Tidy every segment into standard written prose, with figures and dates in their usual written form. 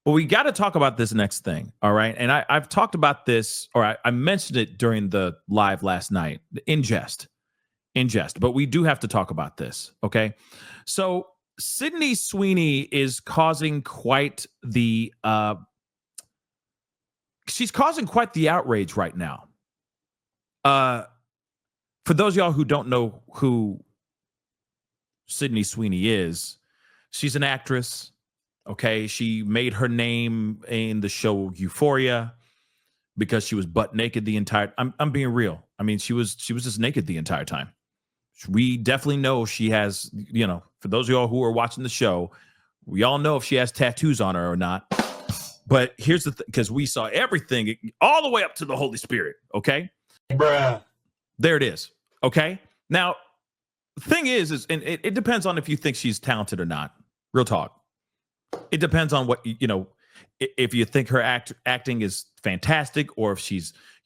But we got to talk about this next thing. All right. And I've talked about this, or I mentioned it during the live last night in jest, but we do have to talk about this. Okay. So Sydney Sweeney is causing quite the, she's causing quite the outrage right now. For those of y'all who don't know who Sydney Sweeney is, she's an actress. Okay, she made her name in the show Euphoria because she was butt naked the entire. I'm being real. I mean, she was just naked the entire time. We definitely know she has. You know, for those of y'all who are watching the show, we all know if she has tattoos on her or not. But here's the thing, because we saw everything all the way up to the Holy Spirit. Okay, bruh. There it is. Okay. Now, the thing is and it depends on if you think she's talented or not. Real talk. It depends on what you know. If you think her acting is fantastic, or if you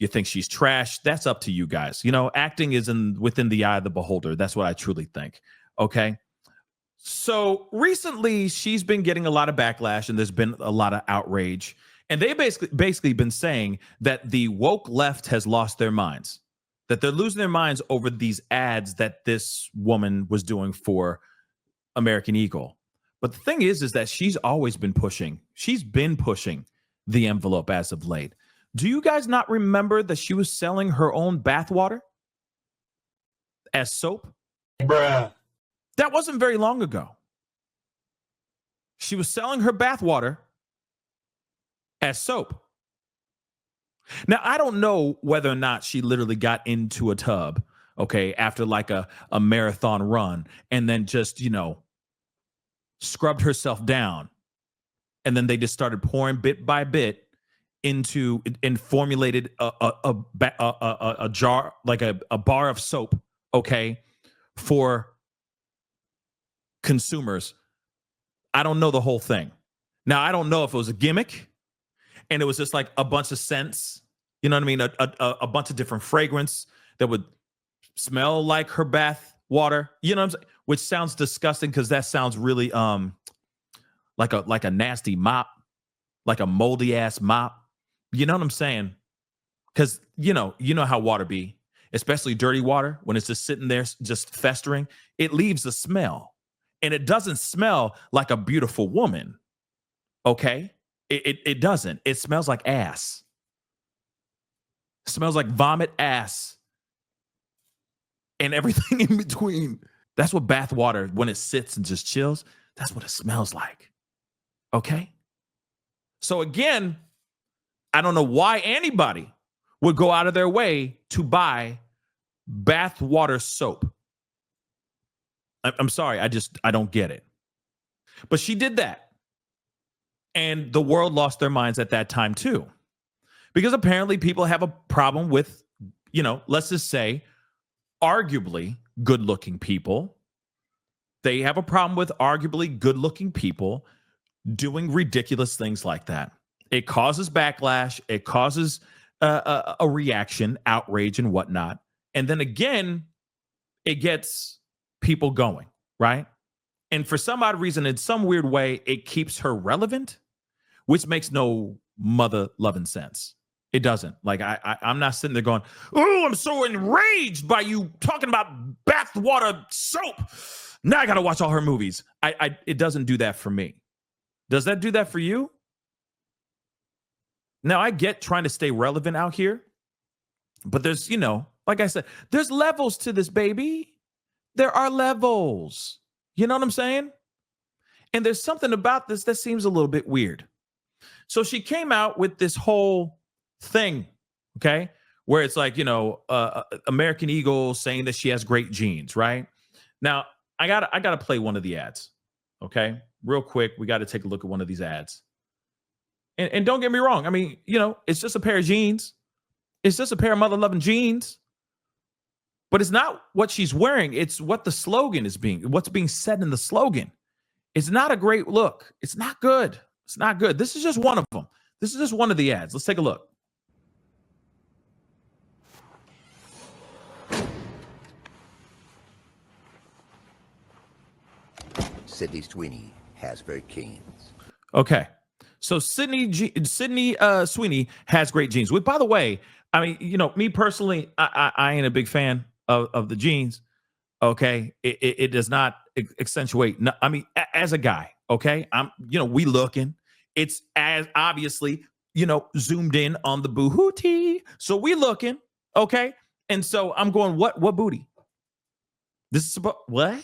think she's trash, that's up to you guys. You know, acting is within the eye of the beholder. That's what I truly think. Okay. So recently, she's been getting a lot of backlash, and there's been a lot of outrage. And they basically been saying that the woke left has lost their minds, that they're losing their minds over these ads that this woman was doing for American Eagle. But the thing is that she's always been pushing. She's been pushing the envelope as of late. Do you guys not remember that she was selling her own bathwater as soap? Bruh. That wasn't very long ago. She was selling her bathwater as soap. Now, I don't know whether or not she literally got into a tub, okay, after like a marathon run and then just, you know, scrubbed herself down, and then they just started pouring bit by bit into and formulated a jar, like a bar of soap, okay, for consumers. I don't know the whole thing. Now, I don't know if it was a gimmick and it was just like a bunch of scents, you know what I mean, a bunch of different fragrance that would smell like her bath water, you know what I'm saying? Which sounds disgusting, because that sounds really like a nasty mop, like a moldy ass mop. You know what I'm saying? Because you know how water be, especially dirty water, when it's just sitting there just festering, it leaves a smell, and it doesn't smell like a beautiful woman. Okay, it doesn't. It smells like ass. It smells like vomit, ass, and everything in between. That's what bath water, when it sits and just chills, that's what it smells like. Okay? So again, I don't know why anybody would go out of their way to buy bath water soap. I'm sorry, I don't get it. But she did that. And the world lost their minds at that time too. Because apparently people have a problem with, you know, let's just say, arguably good-looking people. They have a problem with arguably good-looking people doing ridiculous things like that. It causes backlash. It causes a reaction, outrage, and whatnot. And then again, it gets people going, right? And for some odd reason, in some weird way, it keeps her relevant, which makes no mother-loving sense. It doesn't. Like, I'm not sitting there going, oh, I'm so enraged by you talking about bathwater soap. Now I got to watch all her movies. It doesn't do that for me. Does that do that for you? Now, I get trying to stay relevant out here, but there's, you know, like I said, there's levels to this, baby. There are levels. You know what I'm saying? And there's something about this that seems a little bit weird. So she came out with this whole thing, okay, where it's like, you know, American Eagle saying that she has great genes, right? Now, I gotta play one of the ads, okay? Real quick, we got to take a look at one of these ads. And don't get me wrong. I mean, you know, it's just a pair of jeans. It's just a pair of mother-loving jeans. But it's not what she's wearing. It's what the slogan is what's being said in the slogan. It's not a great look. It's not good. It's not good. This is just one of them. This is just one of the ads. Let's take a look. Sydney Sweeney has very keen. Okay. So Sydney Sweeney has great jeans. Which, by the way, I mean, me personally, I ain't a big fan of the jeans. Okay, it does not accentuate. No, I mean, as a guy, okay, we looking. It's as obviously, zoomed in on the booty. So we looking, okay, and so I'm going, what booty? This is about what?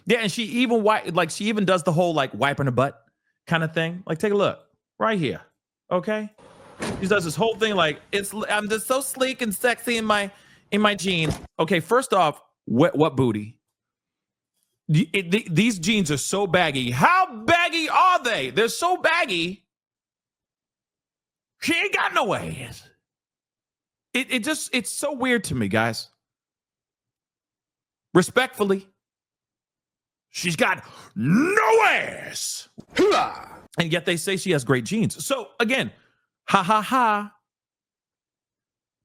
Yeah, and she even does the whole like wiping her butt kind of thing. Like, take a look right here, okay. She does this whole thing like I'm just so sleek and sexy in my jeans. Okay, first off, what booty? These jeans are so baggy. How baggy are they? They're so baggy. She ain't got no ass. It's so weird to me, guys. Respectfully, she's got no ass. And yet they say she has great jeans. So again, ha ha ha.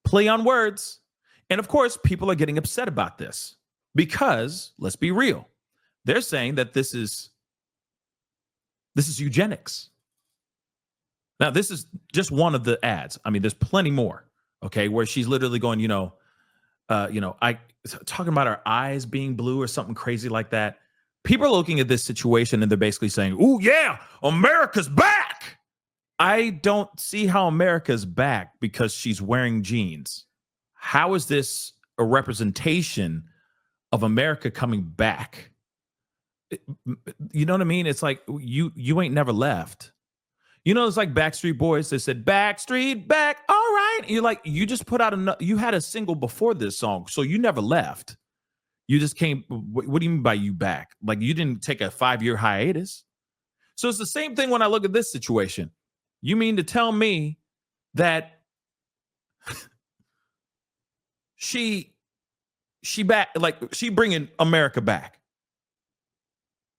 Play on words. And of course, people are getting upset about this because, let's be real, they're saying that this is eugenics. Now, this is just one of the ads. I mean, there's plenty more, okay, where she's literally going, talking about her eyes being blue or something crazy like that. People are looking at this situation and they're basically saying, "Ooh, yeah, America's back." I don't see how America's back because she's wearing jeans. How is this a representation of America coming back? You know what I mean? It's like you ain't never left. It's like Backstreet Boys. They said Backstreet back, all right. And you're like, you just put out you had a single before this song, so you never left. You just came. What do you mean by you back? Like you didn't take a 5-year hiatus. So it's the same thing when I look at this situation. You mean to tell me that she back, like she bringing America back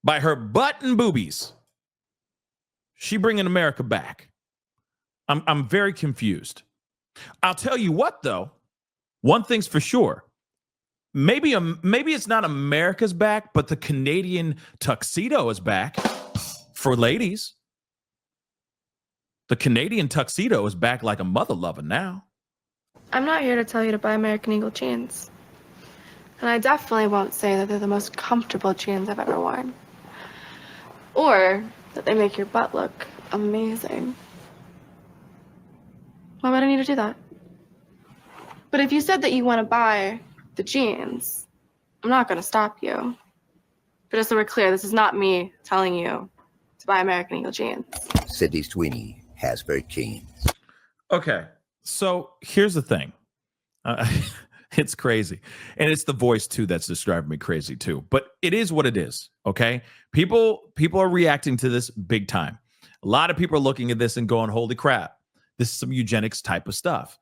by her butt and boobies? She bringing America back. I'm very confused. I'll tell you what, though. One thing's for sure. Maybe it's not America's back, but the Canadian tuxedo is back for ladies. The Canadian tuxedo is back like a mother lover now. I'm not here to tell you to buy American Eagle jeans. And I definitely won't say that they're the most comfortable jeans I've ever worn. Or that they make your butt look amazing. Why would I need to do that? But if you said that you want to buy the jeans, I'm not going to stop you. But just so we're clear, this is not me telling you to buy American Eagle jeans. Sydney Sweeney has great jeans. Okay, so here's the thing. It's crazy. And it's the voice, too, that's describing me crazy, too. But it is what it is, okay? People are reacting to this big time. A lot of people are looking at this and going, holy crap, this is some eugenics type of stuff.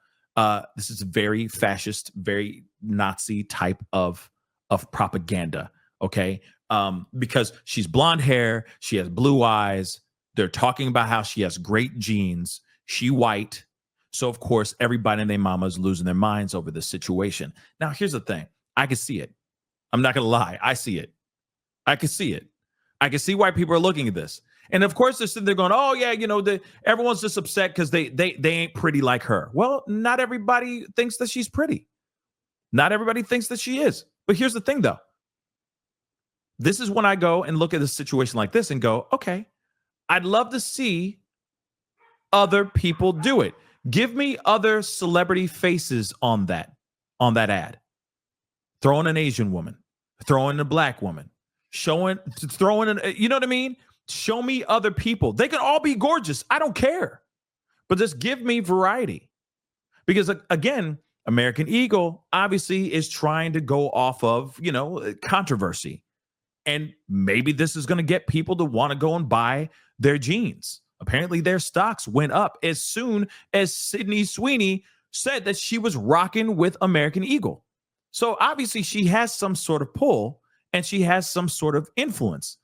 This is very fascist, very Nazi type of propaganda, okay? Because she's blonde hair, she has blue eyes. They're talking about how she has great genes. She white. So, of course, everybody and their mama is losing their minds over this situation. Now, here's the thing. I can see it. I'm not going to lie. I see it. I can see it. I can see why people are looking at this. And, of course, they're sitting there going, oh, yeah, everyone's just upset because they ain't pretty like her. Well, not everybody thinks that she's pretty. Not everybody thinks that she is. But here's the thing, though. This is when I go and look at a situation like this and go, okay, I'd love to see other people do it. Give me other celebrity faces on that ad. Throw in an Asian woman, throw in a black woman, throw in you know what I mean? Show me other people. They can all be gorgeous. I don't care. But just give me variety. Because again, American Eagle obviously is trying to go off of, controversy. And maybe this is going to get people to want to go and buy their jeans. Apparently, their stocks went up as soon as Sydney Sweeney said that she was rocking with American Eagle. So obviously, she has some sort of pull and she has some sort of influence.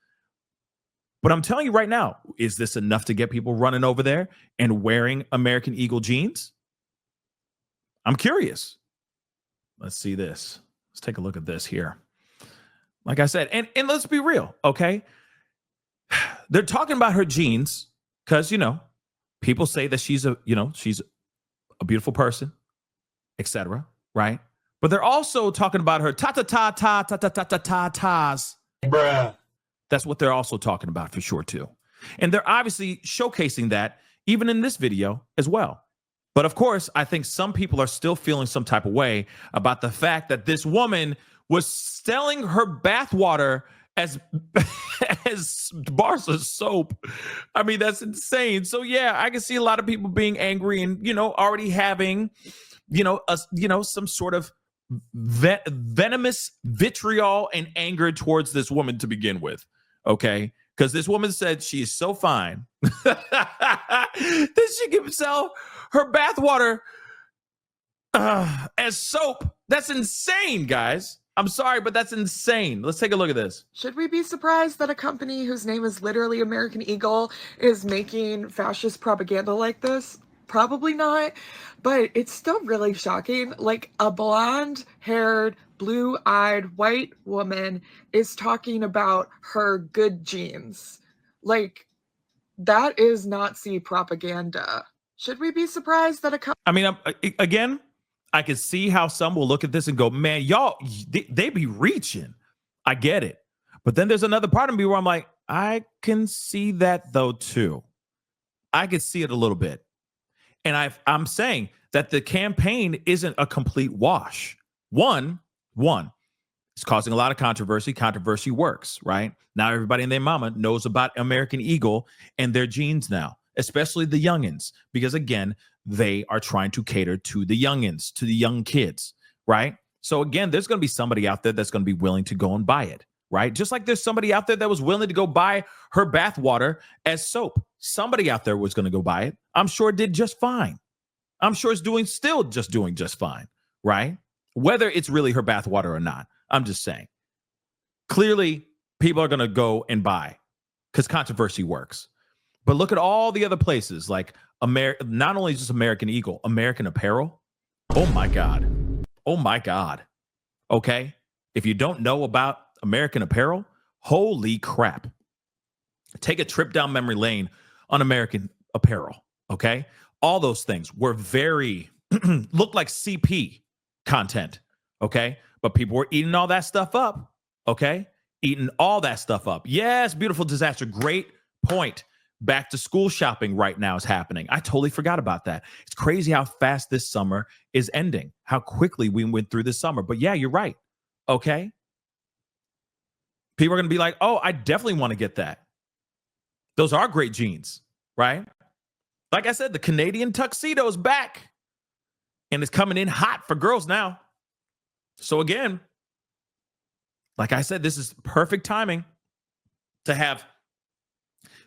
But I'm telling you right now, is this enough to get people running over there and wearing American Eagle jeans? I'm curious. Let's see this. Let's take a look at this here. Like I said, and let's be real, okay? They're talking about her jeans. because, people say that she's she's a beautiful person, etc. Right? But they're also talking about her ta-ta-ta-ta-ta-ta-ta-ta-tas. Bruh. That's what they're also talking about for sure, too. And they're obviously showcasing that even in this video as well. But of course, I think some people are still feeling some type of way about the fact that this woman was selling her bathwater as as bars of soap. I mean, that's insane. So yeah, I can see a lot of people being angry and already having some sort of venomous vitriol and anger towards this woman to begin with. Okay, because this woman said she is so fine that she can sell her bathwater as soap. That's insane, guys. I'm sorry, but that's insane. Let's take a look at this. Should we be surprised that a company whose name is literally American Eagle is making fascist propaganda like this? Probably not, but it's still really shocking. Like, a blonde-haired, blue-eyed white woman is talking about her good genes. Like, that is Nazi propaganda. Should we be surprised that a company... I mean, again, I can see how some will look at this and go, man, y'all, they be reaching. I get it. But then there's another part of me where I'm like, I can see that though, too. I can see it a little bit. And I'm saying that the campaign isn't a complete wash. One, it's causing a lot of controversy. Controversy works, right? Now everybody and their mama knows about American Eagle and their genes now, especially the youngins, because again, they are trying to cater to the youngins, to the young kids, right? So again, there's going to be somebody out there that's going to be willing to go and buy it, right? Just like there's somebody out there that was willing to go buy her bathwater as soap. Somebody out there was going to go buy it. I'm sure it did just fine. I'm sure it's doing just fine, right? Whether it's really her bathwater or not, I'm just saying. Clearly, people are going to go and buy because controversy works. But look at all the other places like not only just American Eagle, American Apparel. Oh my God. Oh my God. Okay. If you don't know about American Apparel, holy crap. Take a trip down memory lane on American Apparel. Okay. All those things were very, looked like CP content. Okay. But people were eating all that stuff up. Okay. Eating all that stuff up. Yes. Beautiful disaster. Great point. Back to school shopping right now is happening. I totally forgot about that. It's crazy how fast this summer is ending, how quickly we went through this summer. But yeah, you're right. Okay. People are going to be like, oh, I definitely want to get that. Those are great jeans, right? Like I said, the Canadian tuxedo is back and it's coming in hot for girls now. So again, like I said, this is perfect timing to have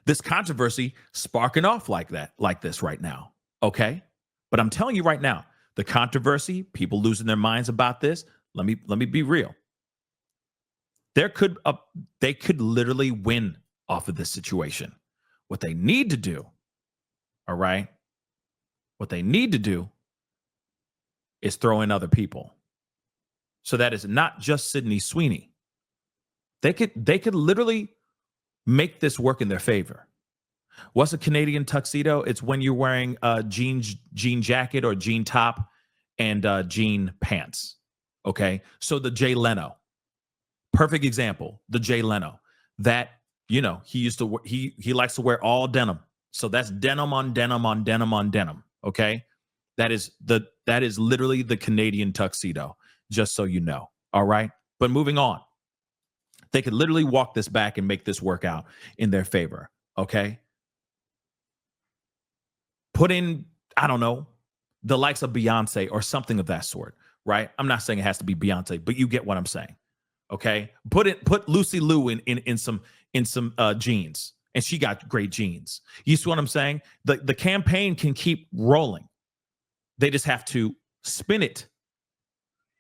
this controversy sparking off like this right now. Okay. But I'm telling you right now, the controversy, people losing their minds about this. Let me be real. They could literally win off of this situation. What they need to do, all right? What they need to do is throw in other people. So that is not just Sydney Sweeney. They could literally make this work in their favor. What's a Canadian tuxedo? It's when you're wearing a jean jacket or jean top and jean pants. Okay, so the Jay Leno, perfect example. The Jay Leno that he used to he likes to wear all denim. So that's denim on denim on denim on denim. Okay, that is literally the Canadian tuxedo. Just so you know. All right, but moving on. They could literally walk this back and make this work out in their favor, okay? Put in, I don't know, the likes of Beyonce or something of that sort, right? I'm not saying it has to be Beyonce, but you get what I'm saying, okay? Put Lucy Liu in some jeans, and she got great jeans. You see what I'm saying? The campaign can keep rolling. They just have to spin it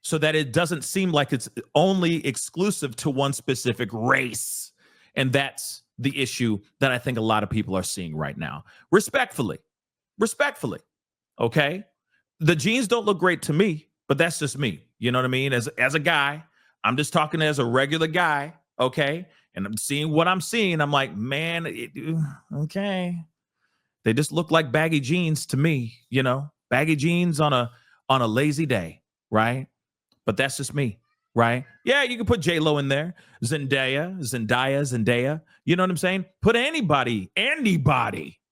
so that it doesn't seem like it's only exclusive to one specific race. And that's the issue that I think a lot of people are seeing right now. Respectfully, okay? The jeans don't look great to me, but that's just me. You know what I mean? As a guy, I'm just talking as a regular guy, okay? And I'm seeing what I'm seeing. I'm like, man, okay. They just look like baggy jeans to me, baggy jeans on a lazy day, right? But that's just me, right? Yeah, you can put J-Lo in there, Zendaya. You know what I'm saying? Put anybody,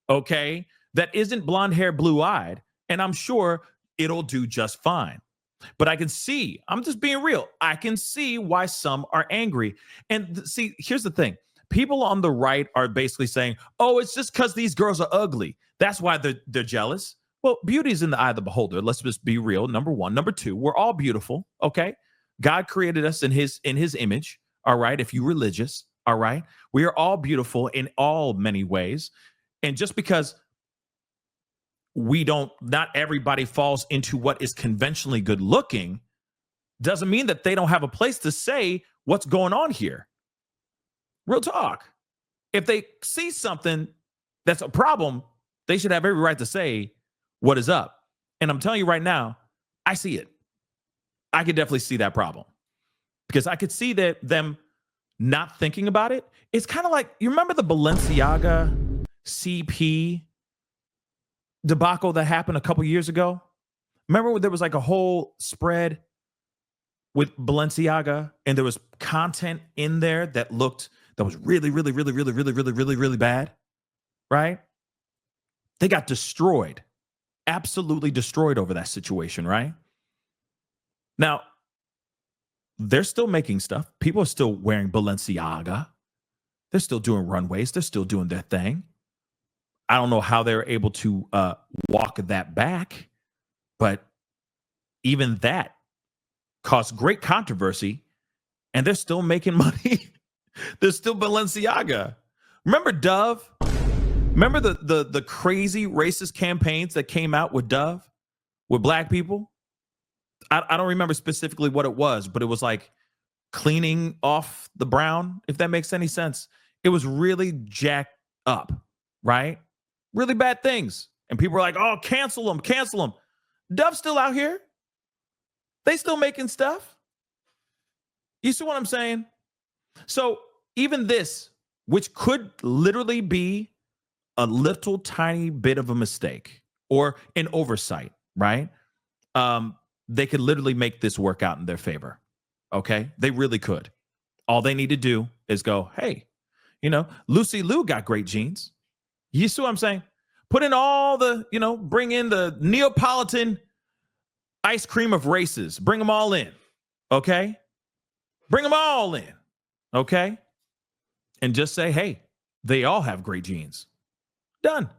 okay, that isn't blonde hair, blue-eyed, and I'm sure it'll do just fine. But I can see, I'm just being real, I can see why some are angry. And see, here's the thing. People on the right are basically saying, oh, it's just because these girls are ugly. That's why they're jealous. Well, beauty is in the eye of the beholder. Let's just be real. Number one. Number two, we're all beautiful, okay? God created us in his image, all right? If you're religious, all right? We are all beautiful in all many ways. And just because not everybody falls into what is conventionally good looking doesn't mean that they don't have a place to say what's going on here. Real talk. If they see something that's a problem, they should have every right to say what is up. And I'm telling you right now, I see it. I could definitely see that problem because I could see that them not thinking about it. It's kind of like, you remember the Balenciaga CP debacle that happened a couple years ago? Remember there was like a whole spread with Balenciaga and there was content in there that was really, really, really, really, really, really, really, really bad, right? They got destroyed, absolutely destroyed over that situation, right? Now, they're still making stuff. People are still wearing Balenciaga. They're still doing runways. They're still doing their thing. I don't know how they're able to walk that back, but even that caused great controversy, and they're still making money. There's still Balenciaga. Remember Dove? Remember the crazy racist campaigns that came out with Dove, with black people? I don't remember specifically what it was, but it was like cleaning off the brown, if that makes any sense. It was really jacked up, right? Really bad things. And people were like, oh, cancel them. Dove's still out here. They still making stuff. You see what I'm saying? So even this, which could literally be a little tiny bit of a mistake or an oversight, right? They could literally make this work out in their favor. Okay? They really could. All they need to do is go, hey, Lucy Liu got great jeans. You see what I'm saying? Put in all the, bring in the Neapolitan ice cream of races. Bring them all in. Okay? Bring them all in. Okay? And just say, hey, they all have great jeans. Done.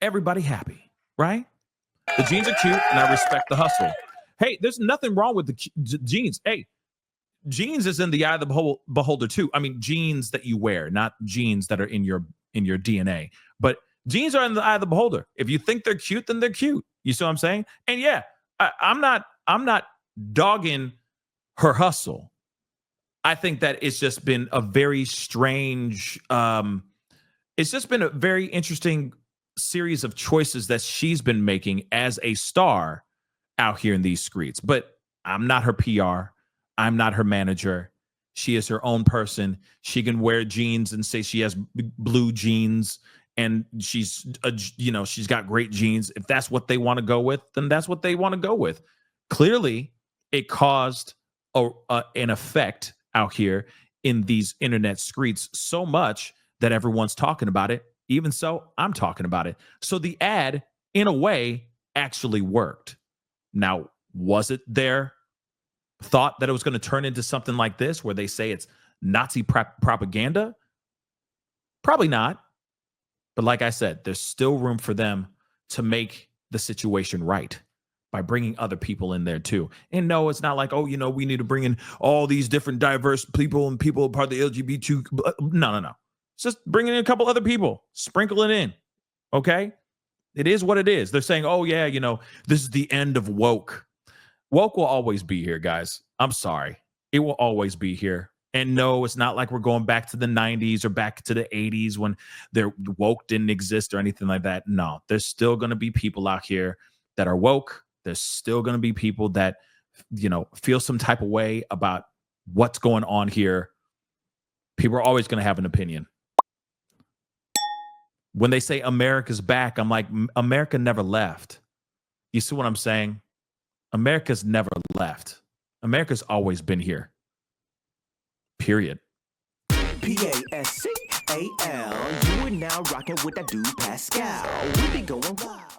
Everybody happy, right? The jeans are cute, and I respect the hustle. Hey, there's nothing wrong with the jeans. Hey, jeans is in the eye of the beholder too. I mean, jeans that you wear, not jeans that are in your DNA. But jeans are in the eye of the beholder. If you think they're cute, then they're cute. You see what I'm saying? And yeah, I'm not dogging her hustle. I think that it's just been a very strange. It's just been a very interesting series of choices that she's been making as a star out here in these streets. But I'm not her PR. I'm not her manager. She is her own person. She can wear jeans and say she has blue jeans and she's got great jeans. If that's what they want to go with, then that's what they want to go with. Clearly, it caused an effect out here in these internet streets so much that everyone's talking about it. Even so, I'm talking about it. So the ad, in a way, actually worked. Now, was it their thought that it was going to turn into something like this, where they say it's Nazi propaganda? Probably not. But like I said, there's still room for them to make the situation right by bringing other people in there too. And no, it's not like, oh, we need to bring in all these different diverse people and people part of the LGBT. No. It's just bringing in a couple other people, sprinkle it in. Okay? It is what it is. They're saying, oh, yeah, this is the end of woke. Woke will always be here, guys. I'm sorry. It will always be here. And no, it's not like we're going back to the 90s or back to the 80s when their woke didn't exist or anything like that. No, there's still going to be people out here that are woke. There's still going to be people that, feel some type of way about what's going on here. People are always going to have an opinion. When they say America's back, I'm like, America never left. You see what I'm saying? America's never left. America's always been here. Period. Pascal, you are now rocking with that dude Pascal. We be going wild.